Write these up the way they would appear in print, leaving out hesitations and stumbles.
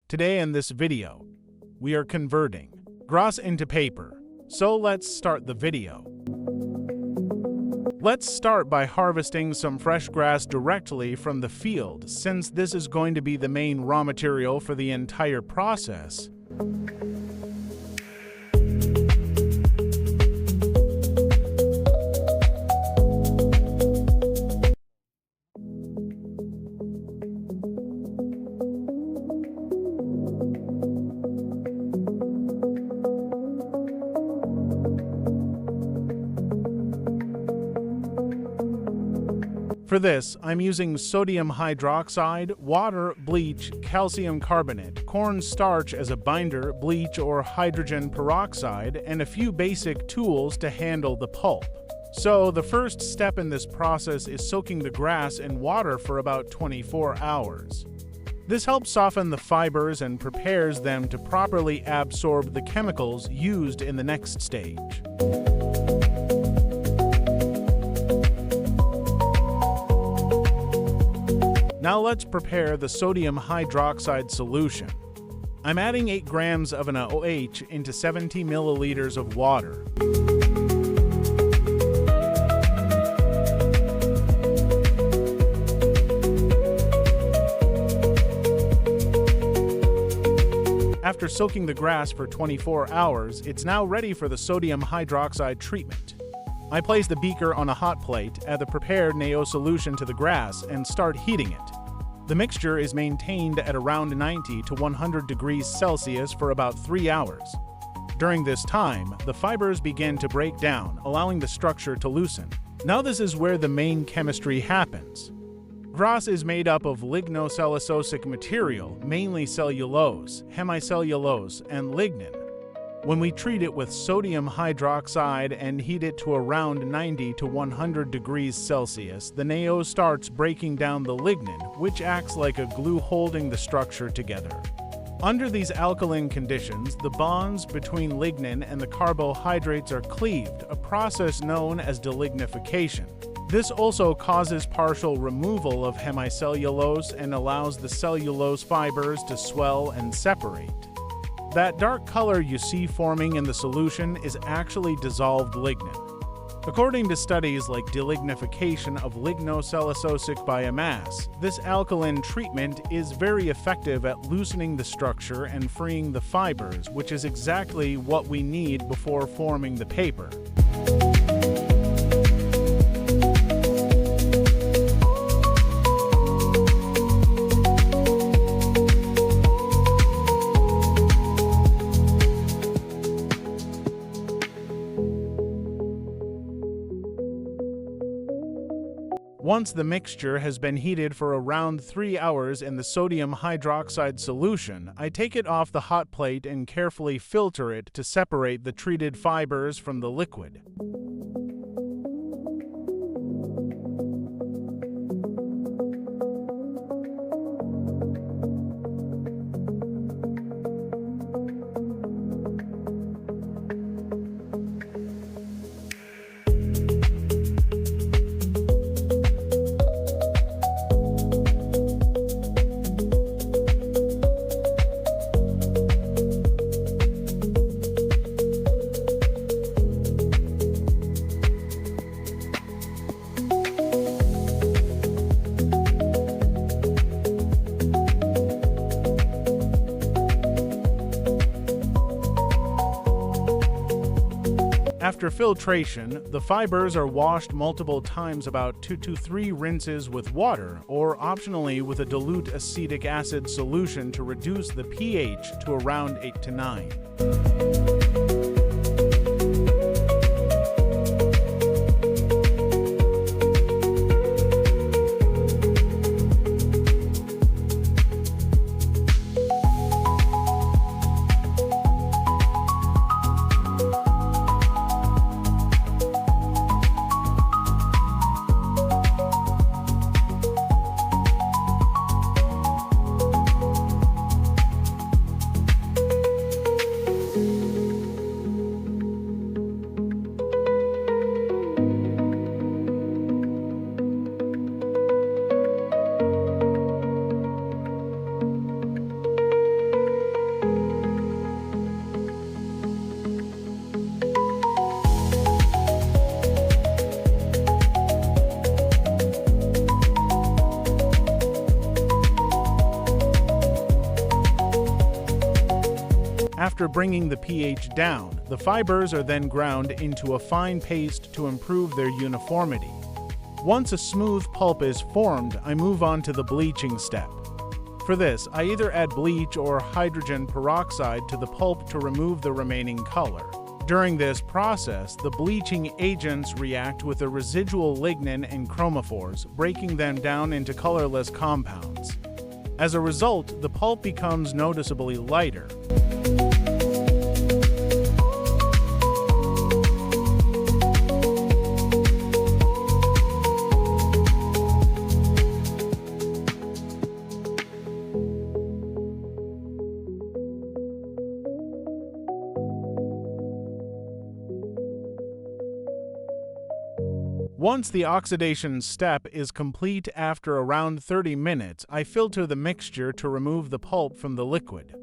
Today in this video, we are converting grass into paper. So let's start the video. Let's start by harvesting some fresh grass directly from the field, since this is going to be the main raw material for the entire process. For this, I'm using sodium hydroxide, water, bleach, calcium carbonate, corn starch as a binder, bleach or hydrogen peroxide, and a few basic tools to handle the pulp. So the first step in this process is soaking the grass in water for about 24 hours. This helps soften the fibers and prepares them to properly absorb the chemicals used in the next stage. Now let's prepare the sodium hydroxide solution. I'm adding 8 grams of NaOH into 70 milliliters of water. After soaking the grass for 24 hours, it's now ready for the sodium hydroxide treatment. I place the beaker on a hot plate, add the prepared NaOH solution to the grass, and start heating it. The mixture is maintained at around 90 to 100 degrees Celsius for about 3 hours. During this time, the fibers begin to break down, allowing the structure to loosen. Now this is where the main chemistry happens. Grass is made up of lignocellulosic material, mainly cellulose, hemicellulose, and lignin. When we treat it with sodium hydroxide and heat it to around 90 to 100 degrees Celsius, the NaOH starts breaking down the lignin, which acts like a glue holding the structure together. Under these alkaline conditions, the bonds between lignin and the carbohydrates are cleaved, a process known as delignification. This also causes partial removal of hemicellulose and allows the cellulose fibers to swell and separate. That dark color you see forming in the solution is actually dissolved lignin. According to studies like delignification of lignocellulosic biomass, this alkaline treatment is very effective at loosening the structure and freeing the fibers, which is exactly what we need before forming the paper. Once the mixture has been heated for around 3 hours in the sodium hydroxide solution, I take it off the hot plate and carefully filter it to separate the treated fibers from the liquid. After filtration, the fibers are washed multiple times, about 2 to 3 rinses with water, or optionally with a dilute acetic acid solution to reduce the pH to around 8 to 9. After bringing the pH down, the fibers are then ground into a fine paste to improve their uniformity. Once a smooth pulp is formed, I move on to the bleaching step. For this, I either add bleach or hydrogen peroxide to the pulp to remove the remaining color. During this process, the bleaching agents react with the residual lignin and chromophores, breaking them down into colorless compounds. As a result, the pulp becomes noticeably lighter. Once the oxidation step is complete after around 30 minutes, I filter the mixture to remove the pulp from the liquid.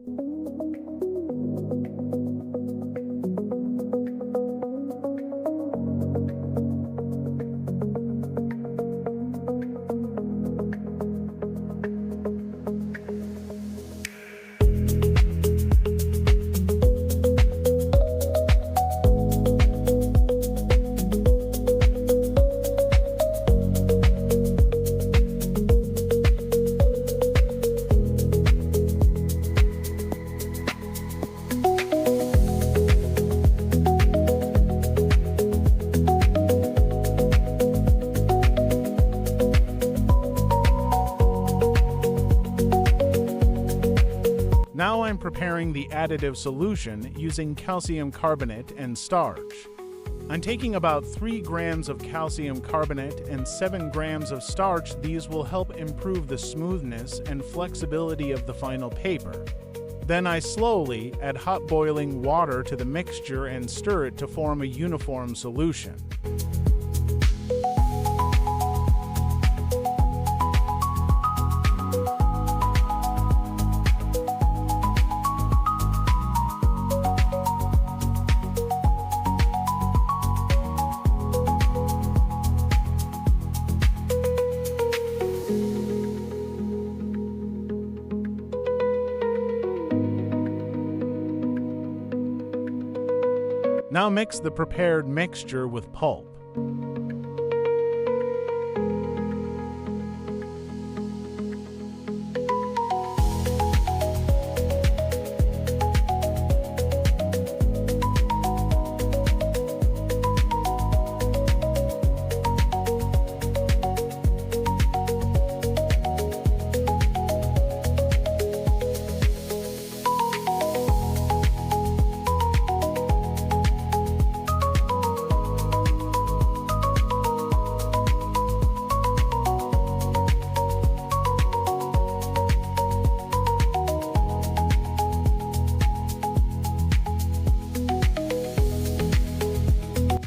Now I'm preparing the additive solution using calcium carbonate and starch. I'm taking about 3 grams of calcium carbonate and 7 grams of starch. These will help improve the smoothness and flexibility of the final paper. Then I slowly add hot boiling water to the mixture and stir it to form a uniform solution. Now mix the prepared mixture with pulp.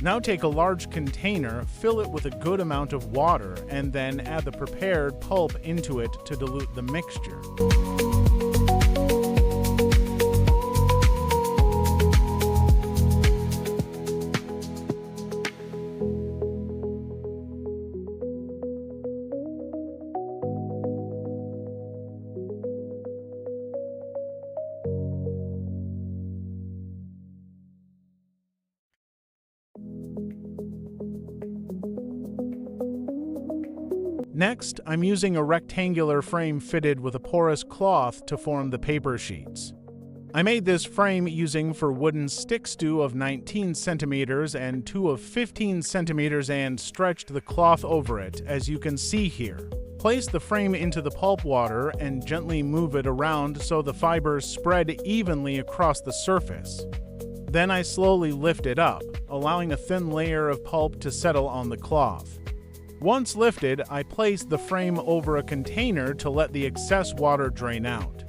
Now take a large container, fill it with a good amount of water, and then add the prepared pulp into it to dilute the mixture. Next, I'm using a rectangular frame fitted with a porous cloth to form the paper sheets. I made this frame using for wooden stick stew of 19 centimeters and 2 of 15 centimeters and stretched the cloth over it, as you can see here. Place the frame into the pulp water and gently move it around so the fibers spread evenly across the surface. Then I slowly lift it up, allowing a thin layer of pulp to settle on the cloth. Once lifted, I place the frame over a container to let the excess water drain out.